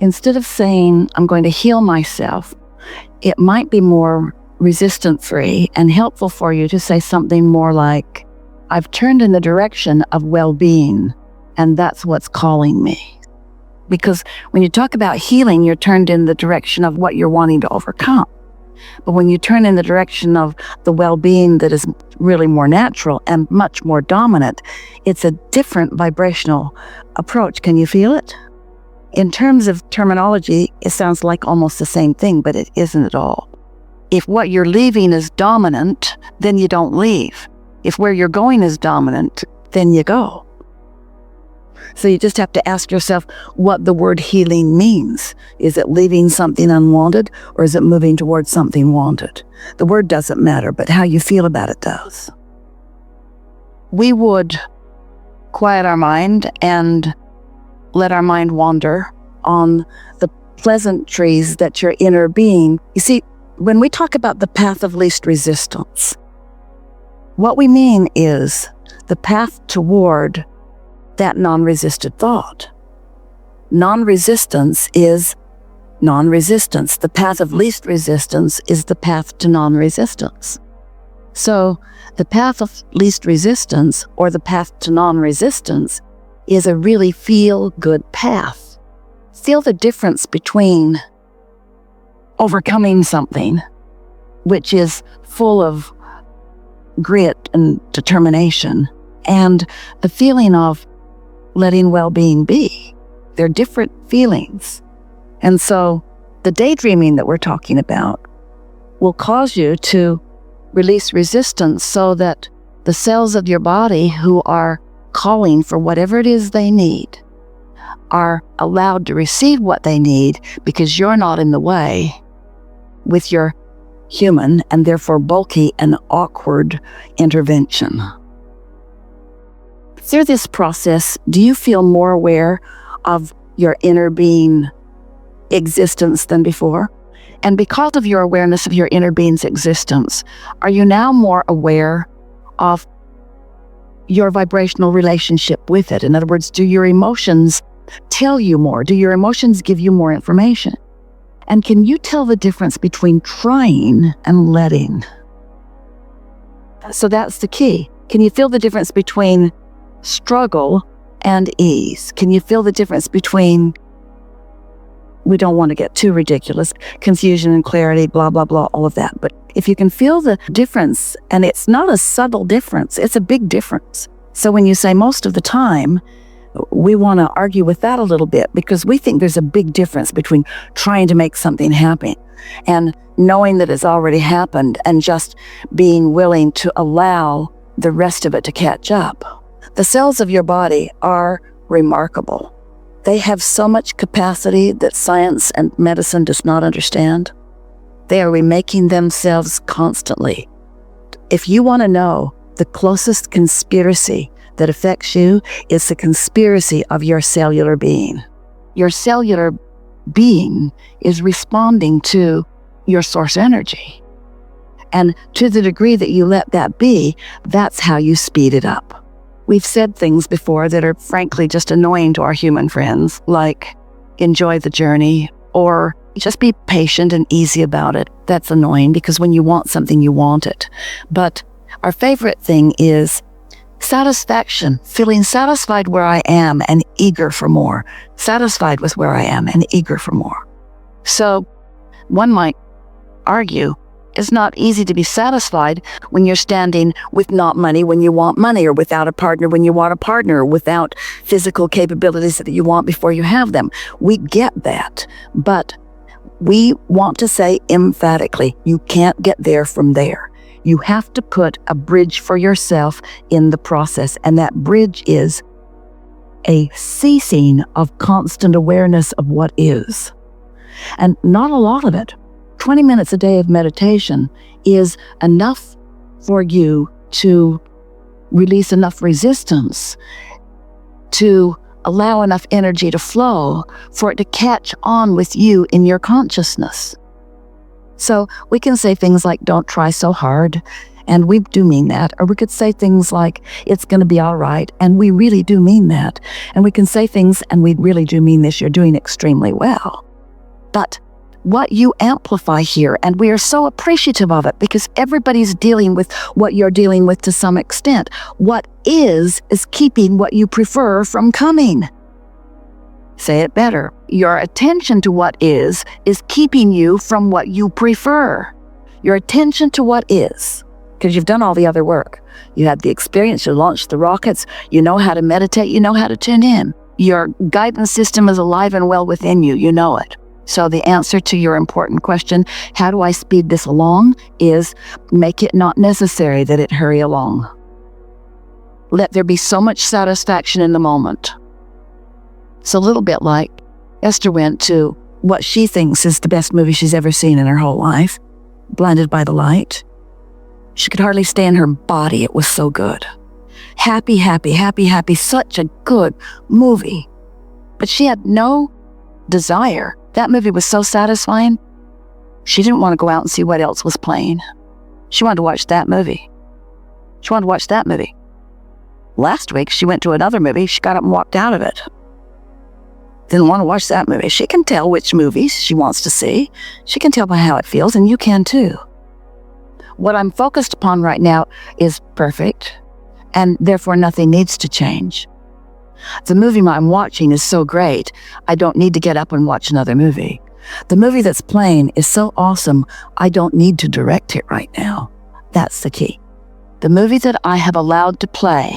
instead of saying, I'm going to heal myself, it might be more resistance-free and helpful for you to say something more like, I've turned in the direction of well-being, and that's what's calling me. Because when you talk about healing, you're turned in the direction of what you're wanting to overcome. But when you turn in the direction of the well-being that is really more natural and much more dominant, it's a different vibrational approach. Can you feel it? In terms of terminology, it sounds like almost the same thing, but it isn't at all. If what you're leaving is dominant, then you don't leave. If where you're going is dominant, then you go. So you just have to ask yourself what the word healing means. Is it leaving something unwanted, or is it moving towards something wanted? The word doesn't matter, but how you feel about it does. We would quiet our mind and let our mind wander on the pleasantries that your inner being. You see, when we talk about the path of least resistance, what we mean is the path toward that non-resisted thought. Non-resistance is non-resistance. The path of least resistance is the path to non-resistance. So the path of least resistance, or the path to non-resistance, is a really feel-good path. Feel the difference between overcoming something, which is full of grit and determination, and the feeling of letting well-being be. They're different feelings. And so the daydreaming that we're talking about will cause you to release resistance so that the cells of your body who are calling for whatever it is they need are allowed to receive what they need, because you're not in the way with your human and therefore bulky and awkward intervention. Through this process, do you feel more aware of your inner being existence than before? And because of your awareness of your inner being's existence, are you now more aware of your vibrational relationship with it? In other words, do your emotions tell you more? Do your emotions give you more information? And can you tell the difference between trying and letting? So that's the key. Can you feel the difference between struggle and ease? Can you feel the difference between, we don't want to get too ridiculous, confusion and clarity, blah, blah, blah, all of that. But if you can feel the difference, and it's not a subtle difference, it's a big difference. So when you say most of the time, we want to argue with that a little bit, because we think there's a big difference between trying to make something happen and knowing that it's already happened and just being willing to allow the rest of it to catch up. The cells of your body are remarkable. They have so much capacity that science and medicine does not understand. They are remaking themselves constantly. If you want to know, the closest conspiracy that affects you is the conspiracy of your cellular being. Your cellular being is responding to your source energy. And to the degree that you let that be, that's how you speed it up. We've said things before that are frankly just annoying to our human friends, like enjoy the journey, or just be patient and easy about it. That's annoying, because when you want something, you want it. But our favorite thing is satisfaction, feeling satisfied where I am and eager for more. Satisfied with where I am and eager for more. So one might argue, it's not easy to be satisfied when you're standing with not money when you want money, or without a partner when you want a partner, or without physical capabilities that you want before you have them. We get that, but we want to say emphatically, you can't get there from there. You have to put a bridge for yourself in the process, and that bridge is a ceasing of constant awareness of what is. And not a lot of it. 20 minutes a day of meditation is enough for you to release enough resistance, to allow enough energy to flow for it to catch on with you in your consciousness. So we can say things like, don't try so hard, and we do mean that. Or we could say things like, it's going to be all right, and we really do mean that. And we can say things, and we really do mean this, you're doing extremely well. But what you amplify here, and we are so appreciative of it because everybody's dealing with what you're dealing with to some extent. What is keeping what you prefer from coming. Say it better. Your attention to what is keeping you from what you prefer. Your attention to what is, because you've done all the other work. You had the experience, you launched the rockets, you know how to meditate, you know how to tune in. Your guidance system is alive and well within you, you know it. So the answer to your important question, how do I speed this along, is make it not necessary that it hurry along. Let there be so much satisfaction in the moment. It's a little bit like Esther went to what she thinks is the best movie she's ever seen in her whole life, Blinded by the Light. She could hardly stay in her body, it was so good. Happy, happy, happy, happy, such a good movie. But she had no desire. That movie was so satisfying, she didn't want to go out and see what else was playing. She wanted to watch that movie. She wanted to watch that movie. Last week, she went to another movie. She got up and walked out of it. Didn't want to watch that movie. She can tell which movies she wants to see. She can tell by how it feels, and you can too. What I'm focused upon right now is perfect, and therefore nothing needs to change. The movie I'm watching is so great, I don't need to get up and watch another movie. The movie that's playing is so awesome, I don't need to direct it right now. That's the key. The movie that I have allowed to play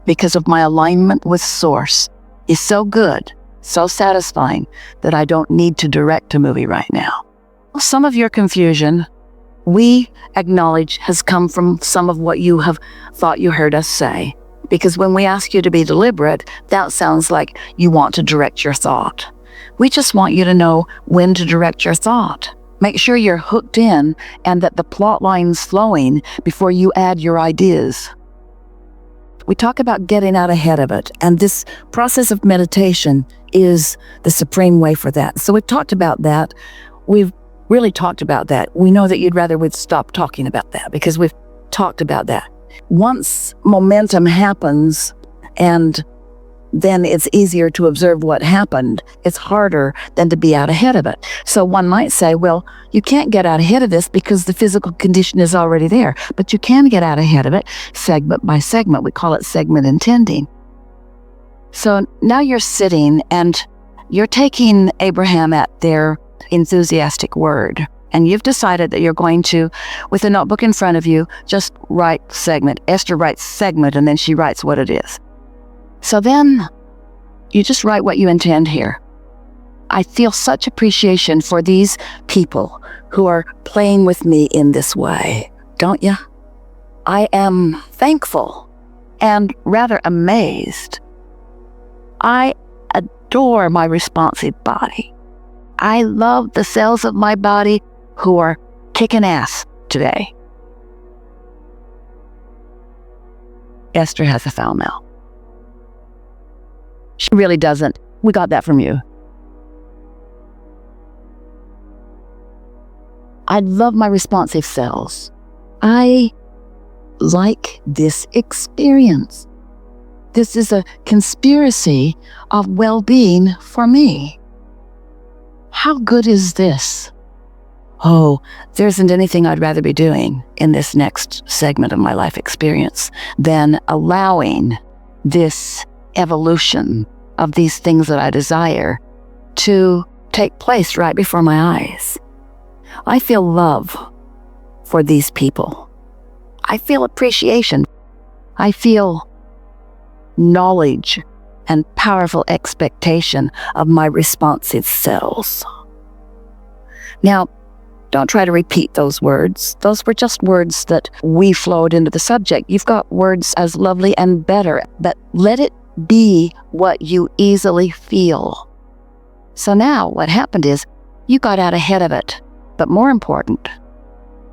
because of my alignment with Source is so good, so satisfying, that I don't need to direct a movie right now. Some of your confusion, we acknowledge, has come from some of what you have thought you heard us say. Because when we ask you to be deliberate, that sounds like you want to direct your thought. We just want you to know when to direct your thought. Make sure you're hooked in and that the plot line's flowing before you add your ideas. We talk about getting out ahead of it, and this process of meditation is the supreme way for that. So we've talked about that. We've really talked about that. We know that you'd rather we'd stop talking about that because we've talked about that. Once momentum happens, and then it's easier to observe what happened, it's harder than to be out ahead of it. So one might say, well, you can't get out ahead of this because the physical condition is already there, but you can get out ahead of it segment by segment. We call it segment intending. So now you're sitting and you're taking Abraham at their enthusiastic word. And you've decided that you're going to, with a notebook in front of you, just write segment. Esther writes segment, and then she writes what it is. So then you just write what you intend here. I feel such appreciation for these people who are playing with me in this way, don't you? I am thankful and rather amazed. I adore my responsive body. I love the cells of my body who are kicking ass today. Esther has a foul mouth. She really doesn't. We got that from you. I love my responsive cells. I like this experience. This is a conspiracy of well-being for me. How good is this? Oh, there isn't anything I'd rather be doing in this next segment of my life experience than allowing this evolution of these things that I desire to take place right before my eyes. I feel love for these people. I feel appreciation. I feel knowledge and powerful expectation of my responsive cells. Now, don't try to repeat those words. Those were just words that we flowed into the subject. You've got words as lovely and better, but let it be what you easily feel. So now what happened is you got out ahead of it. But more important,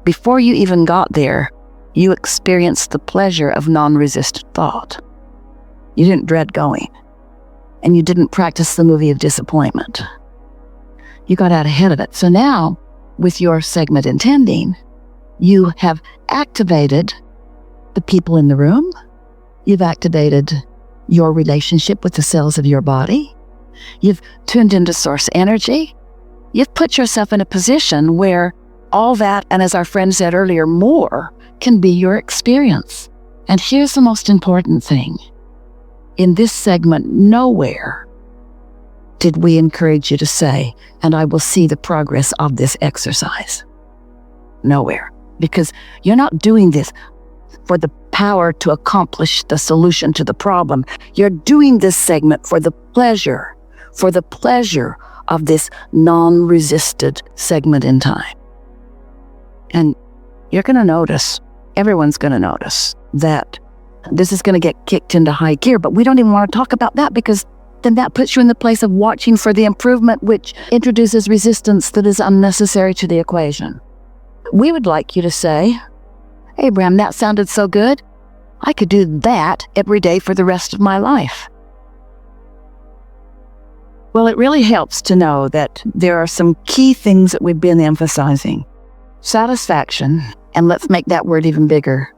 before you even got there, you experienced the pleasure of non-resistant thought. You didn't dread going, and you didn't practice the movie of disappointment. You got out ahead of it. So now, with your segment intending, You have activated the people in the room. You've activated your relationship with the cells of your body. You've tuned into source energy. You've put yourself in a position where all that, and as our friend said earlier, more can be your experience. And here's the most important thing. In this segment, nowhere did we encourage you to say, and I will see the progress of this exercise. Nowhere. Because you're not doing this for the power to accomplish the solution to the problem. You're doing this segment for the pleasure of this non-resisted segment in time. And you're going to notice, everyone's going to notice, that this is going to get kicked into high gear, but we don't even want to talk about that, because then that puts you in the place of watching for the improvement, which introduces resistance that is unnecessary to the equation. We would like you to say, Abraham, that sounded so good. I could do that every day for the rest of my life. Well, it really helps to know that there are some key things that we've been emphasizing. Satisfaction, and let's make that word even bigger.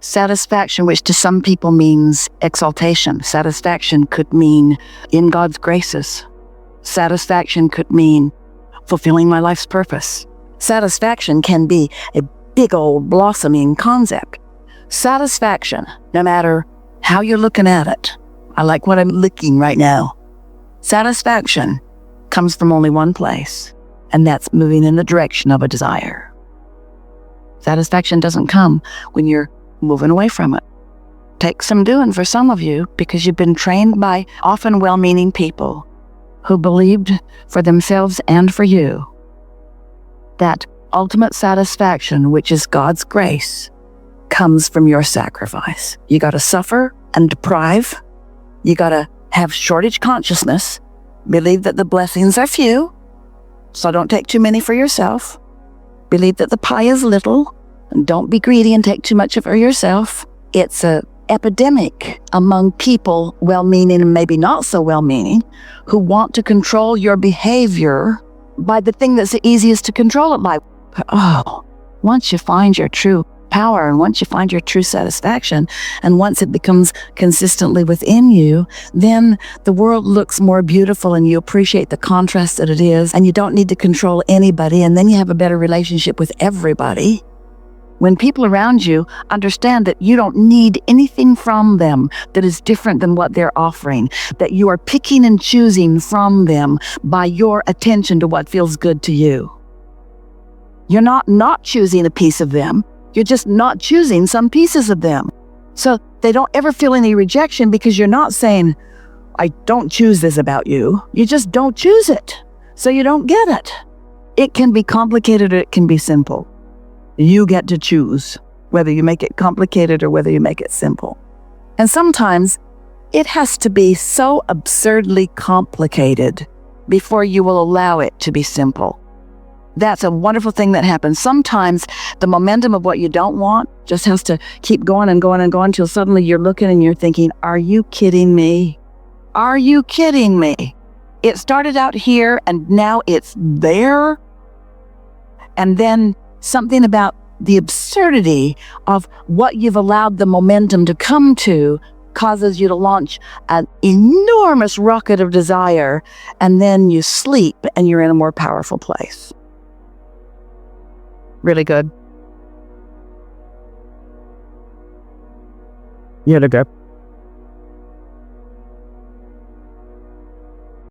Satisfaction, which to some people means exaltation. Satisfaction could mean in God's graces. Satisfaction could mean fulfilling my life's purpose. Satisfaction can be a big old blossoming concept. Satisfaction, no matter how you're looking at it. I like what I'm looking right now. Satisfaction comes from only one place, and that's moving in the direction of a desire. Satisfaction doesn't come when you're moving away from it. Takes some doing for some of you, because you've been trained by often well-meaning people who believed for themselves and for you that ultimate satisfaction, which is God's grace, comes from your sacrifice. You got to suffer and deprive. You got to have shortage consciousness. Believe that the blessings are few, so don't take too many for yourself. Believe that the pie is little, and don't be greedy and take too much for yourself. It's an epidemic among people, well-meaning and maybe not so well-meaning, who want to control your behavior by the thing that's the easiest to control it by. Oh, once you find your true power, and once you find your true satisfaction, and once it becomes consistently within you, then the world looks more beautiful, and you appreciate the contrast that it is, and you don't need to control anybody, and then you have a better relationship with everybody. When people around you understand that you don't need anything from them that is different than what they're offering, that you are picking and choosing from them by your attention to what feels good to you. You're not choosing a piece of them. You're just not choosing some pieces of them. So they don't ever feel any rejection, because you're not saying, I don't choose this about you. You just don't choose it. So you don't get it. It can be complicated or it can be simple. You get to choose whether you make it complicated or whether you make it simple. And sometimes it has to be so absurdly complicated before you will allow it to be simple. That's a wonderful thing that happens. Sometimes the momentum of what you don't want just has to keep going and going and going until suddenly you're looking and you're thinking, are you kidding me? Are you kidding me? It started out here and now it's there. And then something about the absurdity of what you've allowed the momentum to come to causes you to launch an enormous rocket of desire, and then you sleep and you're in a more powerful place. Really good. Yeah, okay.